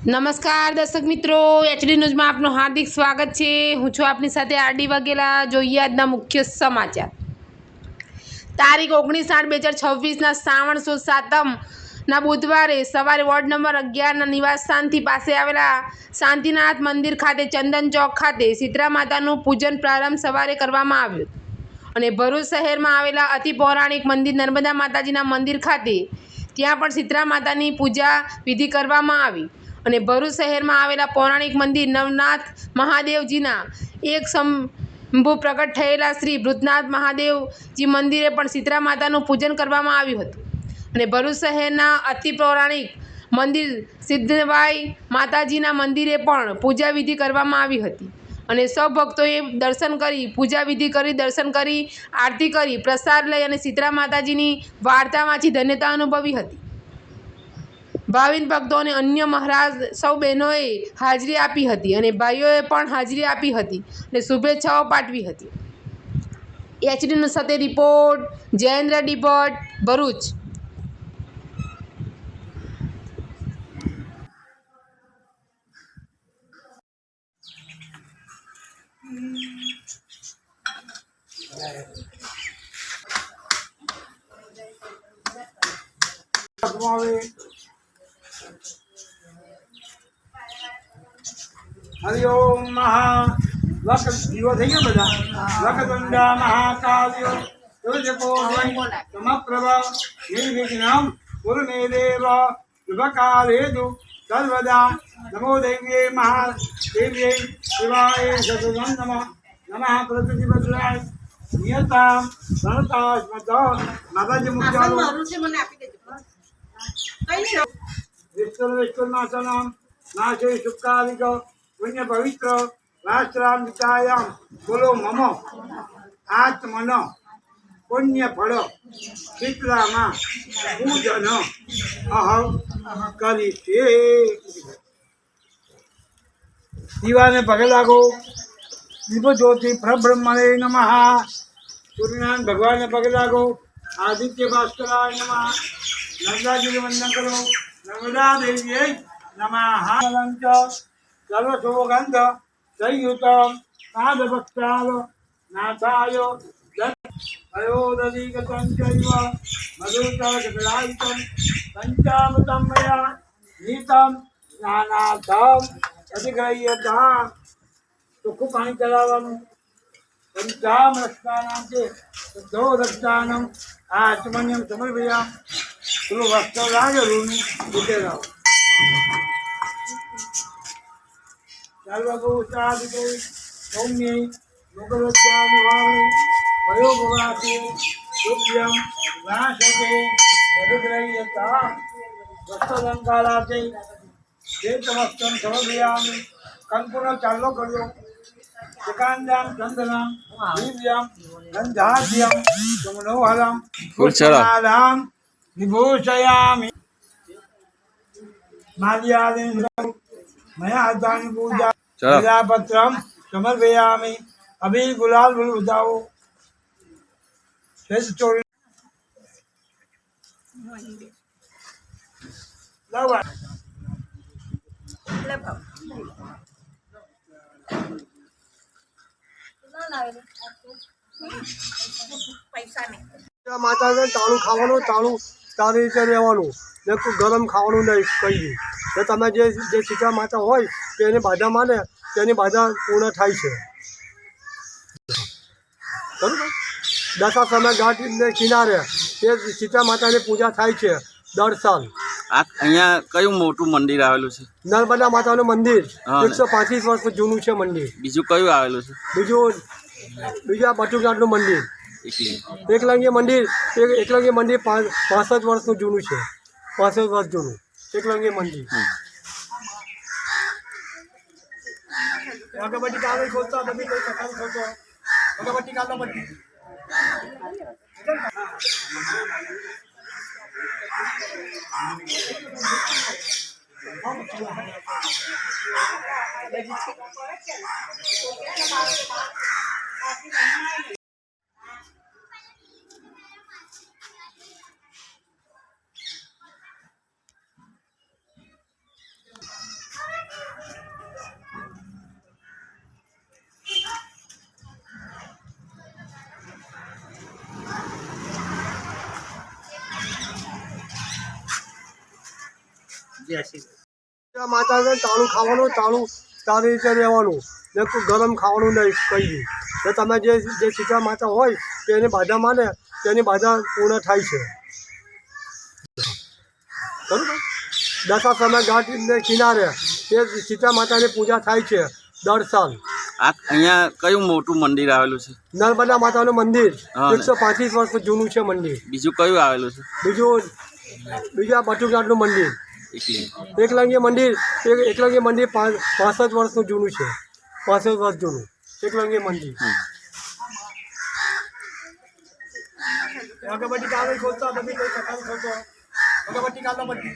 નમસ્કાર દર્શક મિત્રો, એચડી ન્યૂઝમાં આપનું હાર્દિક સ્વાગત છે। હું છું આપની સાથે આરડી વાઘેલા। જોઈએ આજના મુખ્ય સમાચાર। તારીખ 19/8/2026ના શ્રાવણ સુદ સાતમના બુધવારે સવારે વોર્ડ નંબર 11ના નિવાસસ્થાનથી પાસે આવેલા શાંતિનાથ મંદિર ખાતે ચંદન ચોક ખાતે શીતળા માતાનું પૂજન પ્રારંભ સવારે કરવામાં આવ્યો અને ભરૂચ શહેરમાં આવેલા અતિ પૌરાણિક મંદિર નર્મદા માતાજીના મંદિર ખાતે ત્યાં પણ શીતળા માતાની પૂજા વિધિ કરવામાં આવી અને ભરૂચ શહેરમાં આવેલા પૌરાણિક મંદિર નવનાથ મહાદેવજીના એક શંભુ પ્રગટ થયેલા શ્રી ભૂતનાથ મહાદેવજી મંદિરે પણ શીતળા માતાનું પૂજન કરવામાં આવ્યું હતું અને ભરૂચ શહેરના અતિ પૌરાણિક મંદિર સિદ્ધવાઈ માતાજીના મંદિરે પણ પૂજા વિધિ કરવામાં આવી હતી અને સૌ ભક્તોએ દર્શન કરી પૂજા વિધિ કરી દર્શન કરી આરતી કરી પ્રસાદ લઈ અને શીતળા માતાજીની વાર્તા વાંચી ધન્યતા અનુભવી હતી। ભાવિક ભક્તો અને અન્ય મહારાજ સૌ બહેનોએ હાજરી આપી હતી અને ભાઈઓએ પણ હાજરી આપી હતી અને શુભેચ્છાઓ પાઠવી હતી। એચડી ન્યૂઝ સાથે રિપોર્ટ જયેન્દ્ર ડી ભટ્ટ, ભરૂચ। हरि ओम महा वक जीवो થઈ ગયો બધા વકદંડા મહાકાવ્ય तुझको समप्रभ निर्विघ्नं कुरु मे देव शुभकालेषु सर्वदा नमो देव्ये महादेव्ये शिवाय सततं नमः नमः प्रकृतिवज्राय नियतां भरतास्मत माताजी मुख्यालो मारू છે મને આપી દેજો કઈ નહીં विष्णुनाथनां नाशे शुक्रादिक पुण्य पवित्र राष्ट्राम वितायाम बोलो मम आत्मन पुण्य फल शीतला पूजन अहम करिष्ये। दीवाने पगे लागो दीपो ज्योति परब्रह्मणे नमः। सूर्यनारायण भगवान ने पगे लागो आदित्य भास्कराय नमः। नर्मदा जी के वंदन करो नर्मदा देवी नमः। सर्वसुगंध संयुतम पादपक्षाल नाथाय अयोदधिगतं चैव मधुकरकटलायितं पञ्चामृतं मया नीतं स्नानार्थम् अधिगृह्यता। ચોખ્ખું પાણી ચલાવવાનું પંચામૃતાનાંતે શુદ્ધોદક્ષાનમ આચમન્યમ સમર્પયામ। પેલું વસ્ત્ર લાગે રૂનું ઉતેરાવો सर्वभूतादिको सौम्यै मुखलज्जानिवारे वयोभवासे तुभ्यं नाशके अधिग्रह्यता। वस्त्रलङ्काराते श्वेतवस्त्रं समर्पयामि। कंकुनो चालो कर्यो सुकान्दां चन्दनां दिव्यं गन्धाढ्यं सुमनोहरं पुष्पमालां विभूषयामि। माल्यादेन मया दान पूजा पत्रम समर्पयामि। अभी गुलाल बोल बताओ शेष चोरी लवा पैसा नहीं माता ने ताणु खावानो ताणु तारी रीते रहेवानुं ने गरम खावानुं नहीं कही तो तमे जे शीतला माता होय तेनी बाधा माने तेनी बाधा पूर्ण थाय छे। बराबर दशा समय घाट ने किनारे ते शीतला माता ने पूजा थाय छे दर साल। આ અહીંયા કયું મોટું મંદિર આવેલું છે? નર્મદા માતાનું મંદિર 135 વર્ષ જૂનું છે મંદિર। બીજું કયું આવેલું છે? બીજા બટુકનાથનું મંદિર એકલંગી મંદિર 65 વર્ષનું જૂનું છે। 65 વર્ષ જૂનું એકલંગી મંદિર। अगरबत्ती कालो खोलता बड़ी कोई सकाल खोलतो अगरबत्ती कालो बड़ी માતા છે તાળું ખાવાનું, તાળું સારી રીતે રહેવાનું ને કોઈ ગરમ ખાવાનું નહીં કંઈ બી. ને તમે જે શીતળા માતા હોય તેની બાધા માને તેની બાધા પૂર્ણ થાય છે. બરાબર. દશા સમય ઘાટને કિનારે તે શીતળા માતાની પૂજા થાય છે દર સાલ. આ અહીંયા કયું મોટું મંદિર આવેલું છે? નર્મદા માતાનું મંદિર હા. 135 વર્ષ જૂનું છે મંદિર. બીજું કયું આવેલું છે? બીજું આ બટુકનાથનું મંદિર, એકલી એકલંગી મંદિર. એકલંગી મંદિર 65 વર્ષનું જૂનું છે. 65 વર્ષ જૂનું એકલંગી મંદિર. અગરબત્તી કાગળ ખોલતો બધી કોઈ સફાઈ ખોલતો અગરબત્તી કાગળ બધી